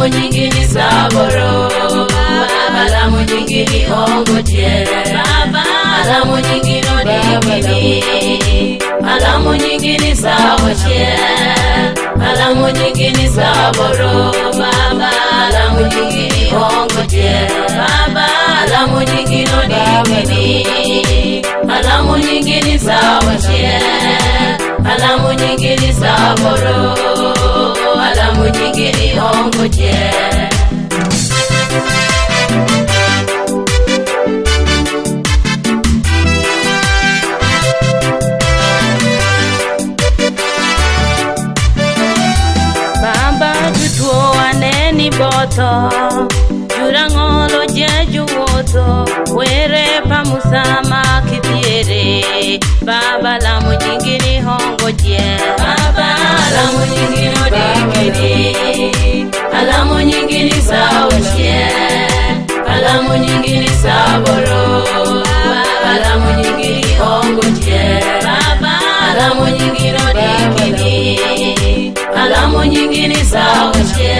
alamu nyingi ni saboro, alamu nyingi ni ongoje, alamu nyingi no digini, alamu nyingi ni sawache, alamu nyingi ni saboro, alamu nyingi ni ongoje, alamu nyingi no digini, alamu nyingi ni sawache, alamu nyingi ni saboro, alamu nyingi ni ongoje. Baba tutuo aneni boto, jurangolo jeju woto, were pamusama kitiere, baba lamu nyingi ni hongoje, baba alamu nyingi no digini, alamu nyingi ni sawache, alamu nyingi ni saboro, alamu nyingi ni hongoje, baba alamu nyingi no digini, alamu nyingi ni sawache,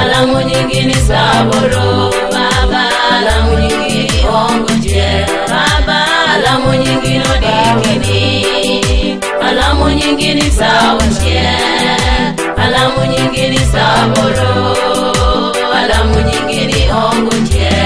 alamu nyingi ni saboro, baba alamu nyingi ni hongoje, baba alamu nyingi no digini, alamu nyingi ni sawache, alamu nyingi ni saboro, alamu nyingi ni hongoje.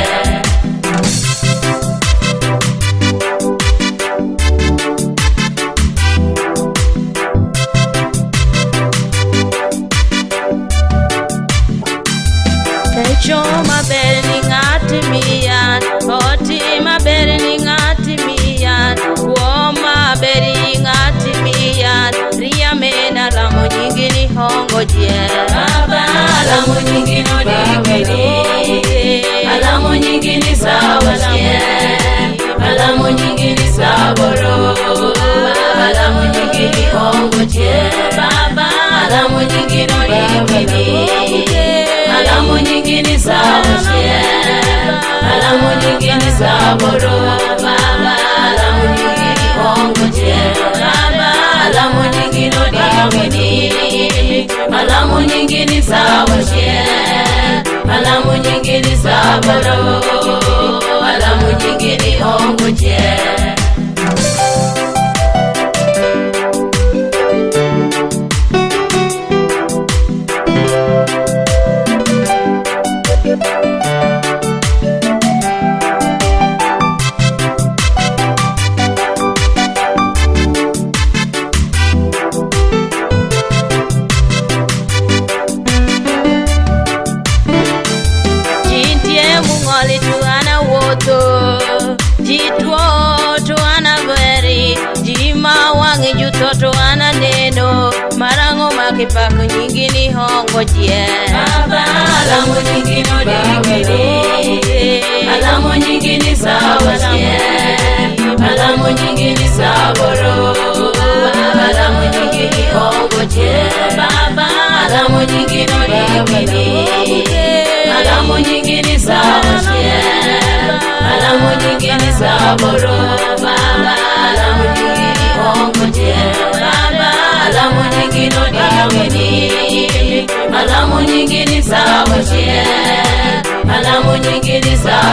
Techo maber ni ngati miyan, oti maber ni ngati miyan, uo maber ni ngati miyan, ria mena alamu nyingi ni hongoje, baba alamu nyingi no digini, alamu nyingi ni sawache, alamu nyingi ni saboro, alamu nyingi ni hongoje, baba alamu nyingi no digini, alamu nyingi ni sawache, alamu nyingi ni saboro, baba alamu nyingi ni hongoje, baba alamu nyingi no digini, alamu nyingi ni sawache, alamu nyingi ni saboro, alamu nyingi ni hongoje. Toto ana neno marango makipaku nyingi ni hongoje, baba alamu nyingi no digini, alamu nyingi ni sawache, alamu nyingi ni saboro, alamu nyingi ni hongoje, baba alamu nyingi no digini, alamu nyingi ni sawache, alamu nyingi ni saboro, baba alamu nyingi ni hongoje, baba alamu nyingi no digini, alamu nyingi ni sawache, alamu nyingi ni saboro.